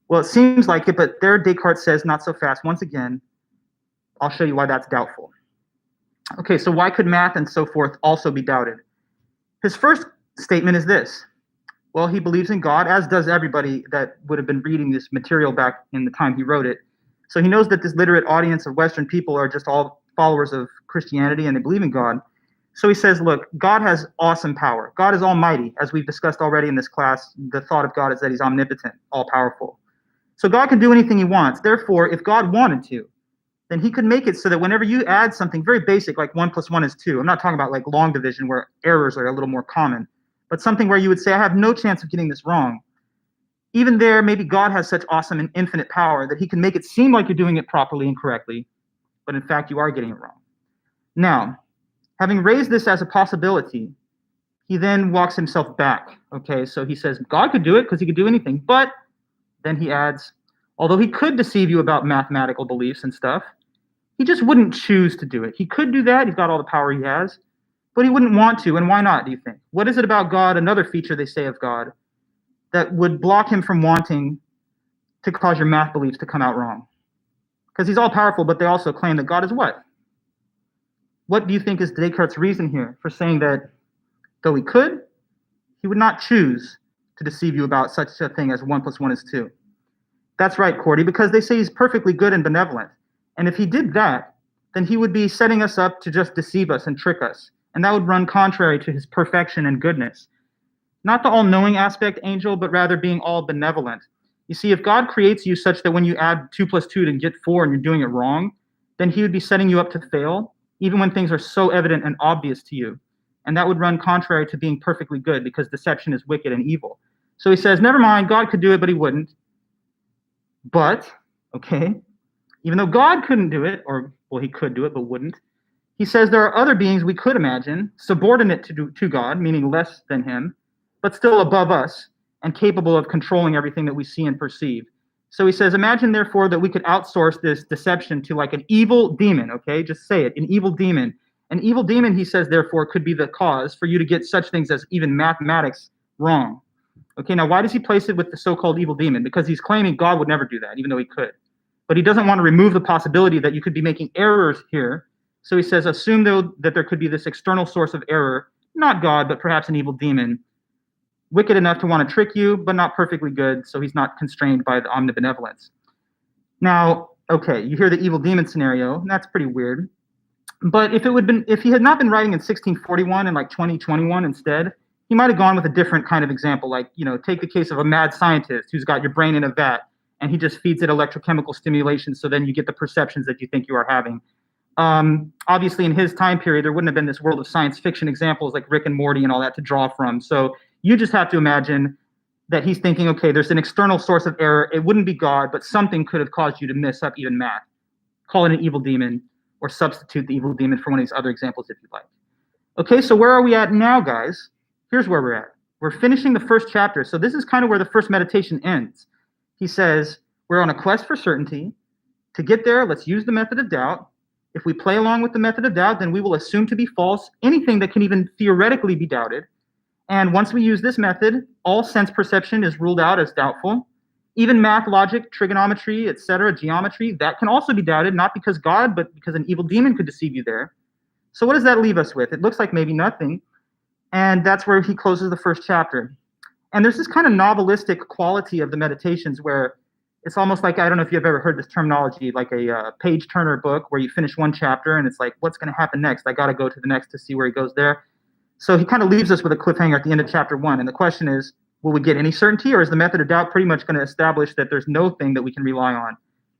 Well, it seems like it, but there Descartes says not so fast. Once again, I'll show you why that's doubtful. Okay, so why could math and so forth also be doubted? His first statement is this. Well, he believes in God, as does everybody that would have been reading this material back in the time he wrote it. So he knows that this literate audience of Western people are just all followers of Christianity and they believe in God. So he says, look, God has awesome power. God is almighty. As we've discussed already in this class, the thought of God is that he's omnipotent, all-powerful. So God can do anything he wants. Therefore, if God wanted to, then he could make it so that whenever you add something very basic, like 1 + 1 = 2, I'm not talking about like long division where errors are a little more common, but something where you would say, I have no chance of getting this wrong. Even there, maybe God has such awesome and infinite power that he can make it seem like you're doing it properly and correctly, but in fact, you are getting it wrong. Now, having raised this as a possibility, he then walks himself back. Okay, so he says, God could do it because he could do anything, but then he adds, although he could deceive you about mathematical beliefs and stuff, he just wouldn't choose to do it. He could do that. He's got all the power he has, but he wouldn't want to. And why not, do you think? What is it about God, another feature they say of God, that would block him from wanting to cause your math beliefs to come out wrong? Because he's all powerful, but they also claim that God is what? What do you think is Descartes' reason here for saying that though he could, he would not choose to deceive you about such a thing as 1 + 1 = 2? That's right, Cordy, because they say he's perfectly good and benevolent. And if he did that, then he would be setting us up to just deceive us and trick us. And that would run contrary to his perfection and goodness. Not the all-knowing aspect, Angel, but rather being all benevolent. You see, if God creates you such that when you add 2 + 2 to get 4 and you're doing it wrong, then he would be setting you up to fail, even when things are so evident and obvious to you. And that would run contrary to being perfectly good, because deception is wicked and evil. So he says, never mind, God could do it, but he wouldn't. But, okay, even though God couldn't do it, or, well, he could do it, but wouldn't, he says there are other beings we could imagine, subordinate to God, meaning less than him, but still above us, and capable of controlling everything that we see and perceive. So he says, imagine, therefore, that we could outsource this deception to like an evil demon, okay? Just say it, an evil demon. An evil demon, he says, therefore, could be the cause for you to get such things as even mathematics wrong. Okay, now why does he place it with the so-called evil demon? Because he's claiming God would never do that, even though he could. But he doesn't want to remove the possibility that you could be making errors here. So he says, assume, though, that there could be this external source of error, not God, but perhaps an evil demon, wicked enough to want to trick you, but not perfectly good, so he's not constrained by the omnibenevolence. Now, okay, you hear the evil demon scenario, and that's pretty weird. But if he had not been writing in 1641 and like 2021 instead, he might have gone with a different kind of example, like, take the case of a mad scientist who's got your brain in a vat, and he just feeds it electrochemical stimulation, so then you get the perceptions that you think you are having. Obviously, in his time period, there wouldn't have been this world of science fiction examples like Rick and Morty and all that to draw from. So you just have to imagine that he's thinking, okay, there's an external source of error. It wouldn't be God, but something could have caused you to mess up even math. Call it an evil demon, or substitute the evil demon for one of these other examples if you like. Okay, so where are we at now, guys? Here's where we're at. We're finishing the first chapter. So this is kind of where the first meditation ends. He says, we're on a quest for certainty. To get there, let's use the method of doubt. If we play along with the method of doubt, then we will assume to be false anything that can even theoretically be doubted. And once we use this method, all sense perception is ruled out as doubtful. Even math, logic, trigonometry, etc., geometry, that can also be doubted, not because God, but because an evil demon could deceive you there. So what does that leave us with? It looks like maybe nothing. And that's where he closes the first chapter. And there's this kind of novelistic quality of the meditations where it's almost like, I don't know if you've ever heard this terminology, like a page-turner book where you finish one chapter and it's like, what's going to happen next? I got to go to the next to see where he goes there. So he kind of leaves us with a cliffhanger at the end of chapter 1. And the question is, will we get any certainty, or is the method of doubt pretty much going to establish that there's no thing that we can rely on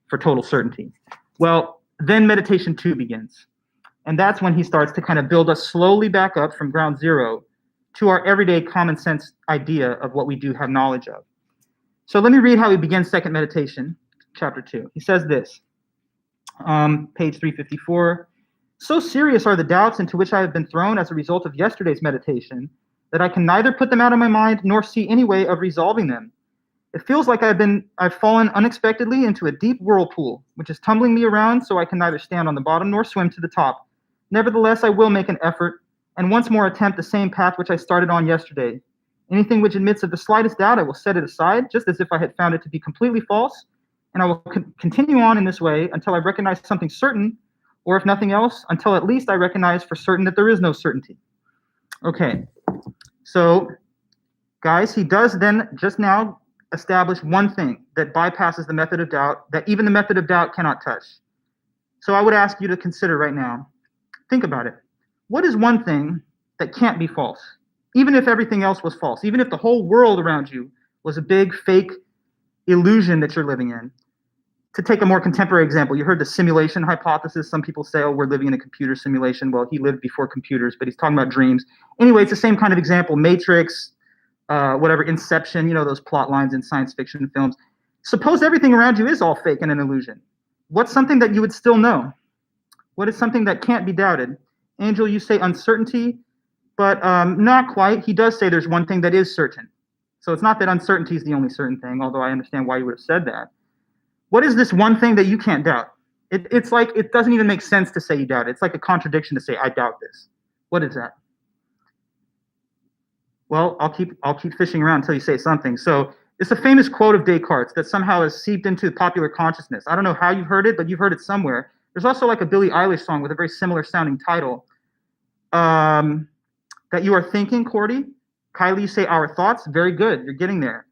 for total certainty? Well, then meditation 2 begins. And that's when he starts to kind of build us slowly back up from ground zero to our everyday common sense idea of what we do have knowledge of. So let me read how he begins second meditation, chapter 2. He says this, page 354. So serious are the doubts into which I have been thrown as a result of yesterday's meditation that I can neither put them out of my mind nor see any way of resolving them. It feels like I've fallen unexpectedly into a deep whirlpool, which is tumbling me around so I can neither stand on the bottom nor swim to the top. Nevertheless, I will make an effort and once more attempt the same path which I started on yesterday. Anything which admits of the slightest doubt, I will set it aside, just as if I had found it to be completely false, and I will continue on in this way until I recognize something certain, or if nothing else, until at least I recognize for certain that there is no certainty. Okay, so guys, he does then just now establish one thing that bypasses the method of doubt, that even the method of doubt cannot touch. So I would ask you to consider right now, think about it. What is one thing that can't be false? Even if everything else was false, even if the whole world around you was a big fake illusion that you're living in. To take a more contemporary example, you heard the simulation hypothesis. Some people say, oh, we're living in a computer simulation. Well, he lived before computers, but he's talking about dreams. Anyway, it's the same kind of example. Matrix, whatever, Inception, you know, those plot lines in science fiction films. Suppose everything around you is all fake and an illusion. What's something that you would still know? What is something that can't be doubted? Angel, you say uncertainty, but not quite. He does say there's one thing that is certain. So it's not that uncertainty is the only certain thing, although I understand why you would have said that. What is this one thing that you can't doubt? It's like it doesn't even make sense to say you doubt it. It's like a contradiction to say I doubt this. What is that? Well, I'll keep fishing around until you say something. So it's a famous quote of Descartes that somehow has seeped into popular consciousness. I don't know how you've heard it, but you've heard it somewhere. There's also like a Billie Eilish song with a very similar sounding title. That you are thinking, Cordy. Kylie, you say our thoughts. Very good. You're getting there.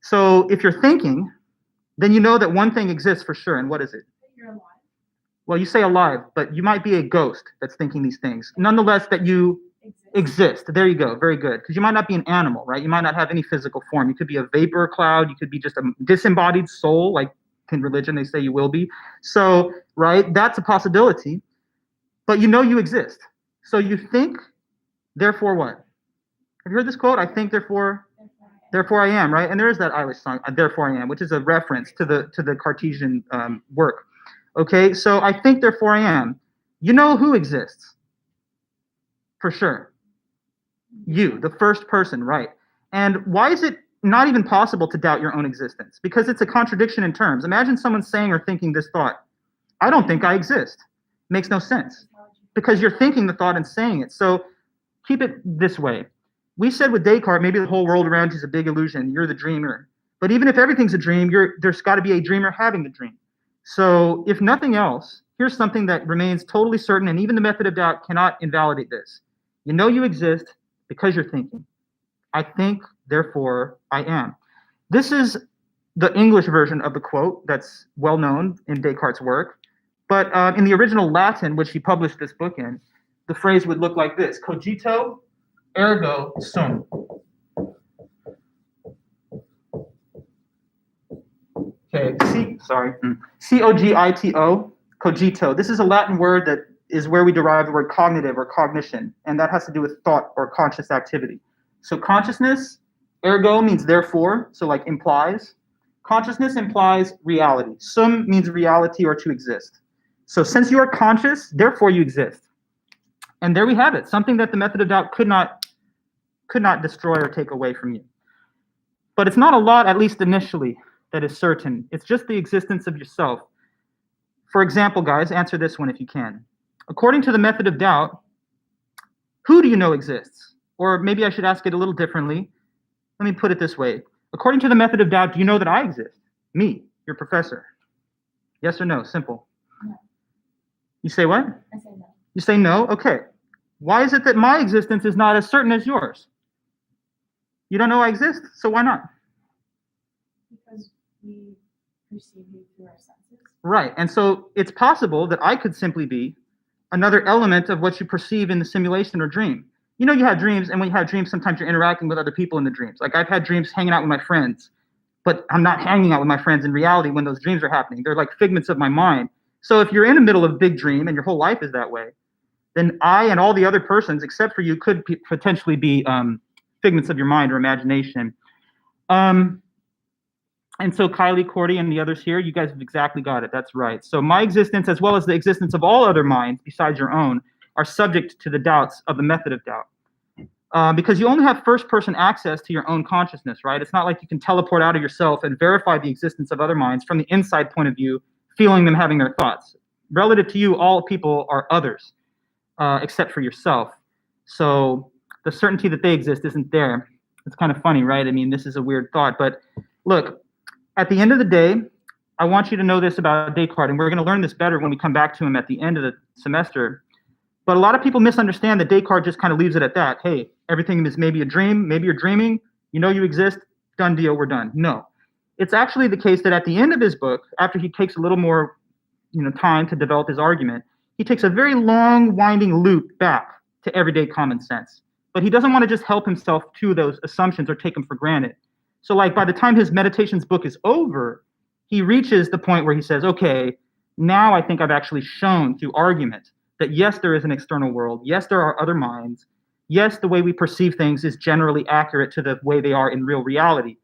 So if you're thinking, then you know that one thing exists for sure. And what is it? You're alive. Well, you say alive, but you might be a ghost that's thinking these things. Nonetheless, that you exist. There you go. Very good. Because you might not be an animal, right? You might not have any physical form. You could be a vapor cloud. You could be just a disembodied soul, like in religion they say you will be. So, right, that's a possibility. But you know you exist. So you think, therefore what? Have you heard this quote? I think, therefore I am, right? And there is that Irish song, Therefore I Am, which is a reference to the Cartesian work. Okay, so I think, therefore I am. You know who exists? For sure. You, the first person, right? And why is it not even possible to doubt your own existence? Because it's a contradiction in terms. Imagine someone saying or thinking this thought. I don't think I exist. Makes no sense. Because you're thinking the thought and saying it. So keep it this way. We said with Descartes, maybe the whole world around you is a big illusion. You're the dreamer. But even if everything's a dream, there's got to be a dreamer having the dream. So if nothing else, here's something that remains totally certain, and even the method of doubt cannot invalidate this. You know you exist because you're thinking. I think, therefore I am. This is the English version of the quote that's well known in Descartes' work. But in the original Latin, which he published this book in, the phrase would look like this: cogito ergo sum. Okay, C-O-G-I-T-O, cogito. This is a Latin word that is where we derive the word cognitive or cognition, and that has to do with thought or conscious activity. So consciousness, ergo means therefore, so like implies. Consciousness implies reality. Sum means reality or to exist. So since you are conscious, therefore you exist. And there we have it, something that the method of doubt could not destroy or take away from you. But it's not a lot, at least initially, that is certain. It's just the existence of yourself. For example, guys, answer this one if you can. According to the method of doubt, who do you know exists? Or maybe I should ask it a little differently. Let me put it this way. According to the method of doubt, do you know that I exist? Me, your professor. Yes or no? Simple. No. You say what? I say no. You say no? Okay. Why is it that my existence is not as certain as yours? You don't know I exist, so why not? Because we perceive you through our senses. Right. And so it's possible that I could simply be another element of what you perceive in the simulation or dream. You know, you have dreams, and when you have dreams, sometimes you're interacting with other people in the dreams. Like I've had dreams hanging out with my friends, but I'm not hanging out with my friends in reality when those dreams are happening. They're like figments of my mind. So if you're in the middle of a big dream and your whole life is that way, then I and all the other persons, except for you, could potentially be figments of your mind or imagination. And so Kylie, Cordy, and the others here, you guys have exactly got it. That's right. So my existence, as well as the existence of all other minds besides your own, are subject to the doubts of the method of doubt. Because you only have first-person access to your own consciousness, right? It's not like you can teleport out of yourself and verify the existence of other minds from the inside point of view, feeling them having their thoughts. Relative to you, all people are others, except for yourself. So the certainty that they exist isn't there. It's kind of funny, right? I mean, this is a weird thought, but look, at the end of the day, I want you to know this about Descartes, and we're going to learn this better when we come back to him at the end of the semester. But a lot of people misunderstand that Descartes just kind of leaves it at that. Hey, everything is maybe a dream, maybe you're dreaming, you know you exist, done deal, we're done. No. It's actually the case that at the end of his book, after he takes a little more time to develop his argument, he takes a very long, winding loop back to everyday common sense. But he doesn't want to just help himself to those assumptions or take them for granted. So like by the time his meditations book is over, he reaches the point where he says, okay, now I think I've actually shown through argument that yes, there is an external world. Yes, there are other minds. Yes, the way we perceive things is generally accurate to the way they are in real reality.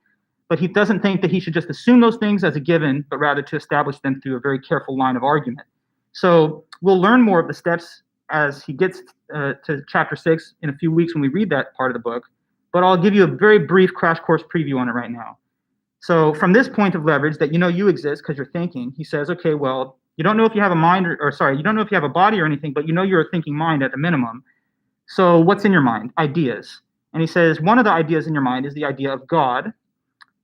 But he doesn't think that he should just assume those things as a given, but rather to establish them through a very careful line of argument. So we'll learn more of the steps as he gets to chapter 6 in a few weeks when we read that part of the book. But I'll give you a very brief crash course preview on it right now. So from this point of leverage that you know you exist because you're thinking, he says, okay, well, you don't know if you have a mind you don't know if you have a body or anything, but you know you're a thinking mind at the minimum. So what's in your mind? Ideas. And he says, one of the ideas in your mind is the idea of God.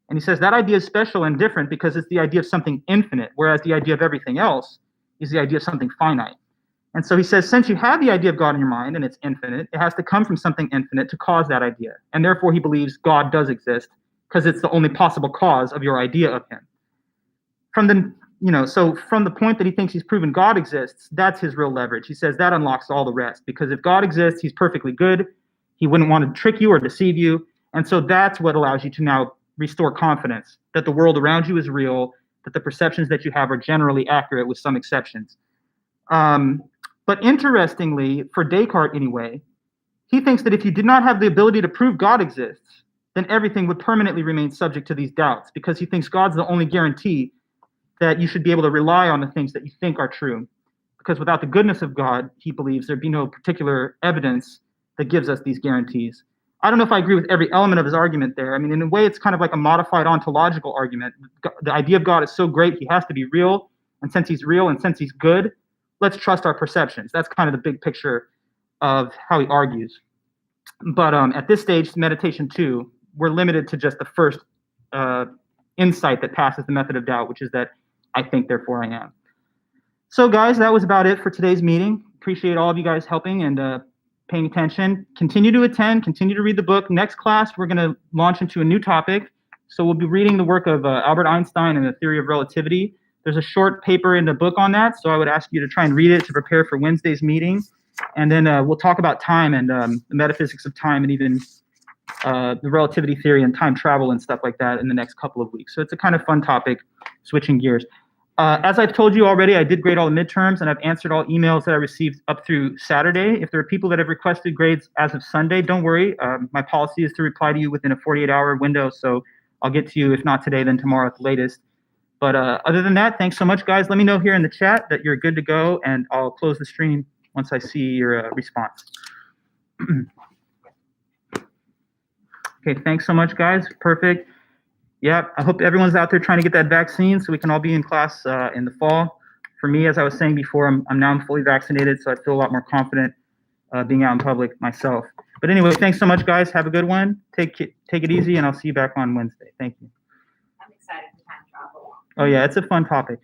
And he says that idea is special and different because it's the idea of something infinite, whereas the idea of everything else is the idea of something finite. And so he says, since you have the idea of God in your mind and it's infinite, it has to come from something infinite to cause that idea. And therefore he believes God does exist because it's the only possible cause of your idea of him. From the point that he thinks he's proven God exists, that's his real leverage. He says that unlocks all the rest, because if God exists, he's perfectly good. He wouldn't want to trick you or deceive you. And so that's what allows you to now restore confidence that the world around you is real, that the perceptions that you have are generally accurate with some exceptions. But interestingly, for Descartes anyway, he thinks that if you did not have the ability to prove God exists, then everything would permanently remain subject to these doubts, because he thinks God's the only guarantee that you should be able to rely on the things that you think are true. Because without the goodness of God, he believes there'd be no particular evidence that gives us these guarantees. I don't know if I agree with every element of his argument there. I mean, in a way, it's kind of like a modified ontological argument. The idea of God is so great, he has to be real. And since he's real and since he's good, let's trust our perceptions. That's kind of the big picture of how he argues. But at this stage, meditation 2, we're limited to just the first insight that passes the method of doubt, which is that I think, therefore I am. So guys, that was about it for today's meeting. Appreciate all of you guys helping and paying attention. Continue to attend, continue to read the book. Next class, we're going to launch into a new topic. So we'll be reading the work of Albert Einstein and the theory of relativity. There's a short paper in the book on that, so I would ask you to try and read it to prepare for Wednesday's meeting. And then we'll talk about time and the metaphysics of time and even the relativity theory and time travel and stuff like that in the next couple of weeks. So it's a kind of fun topic, switching gears. As I've told you already, I did grade all the midterms, and I've answered all emails that I received up through Saturday. If there are people that have requested grades as of Sunday, don't worry. My policy is to reply to you within a 48-hour window, so I'll get to you, if not today, then tomorrow at the latest. But other than that, thanks so much, guys. Let me know here in the chat that you're good to go, and I'll close the stream once I see your response. Okay, thanks so much, guys. Perfect. Yeah, I hope everyone's out there trying to get that vaccine so we can all be in class in the fall. For me, as I was saying before, I'm fully vaccinated, so I feel a lot more confident being out in public myself. But anyway, thanks so much, guys. Have a good one. Take it easy, and I'll see you back on Wednesday. Thank you. I'm excited for time travel. Oh yeah, it's a fun topic.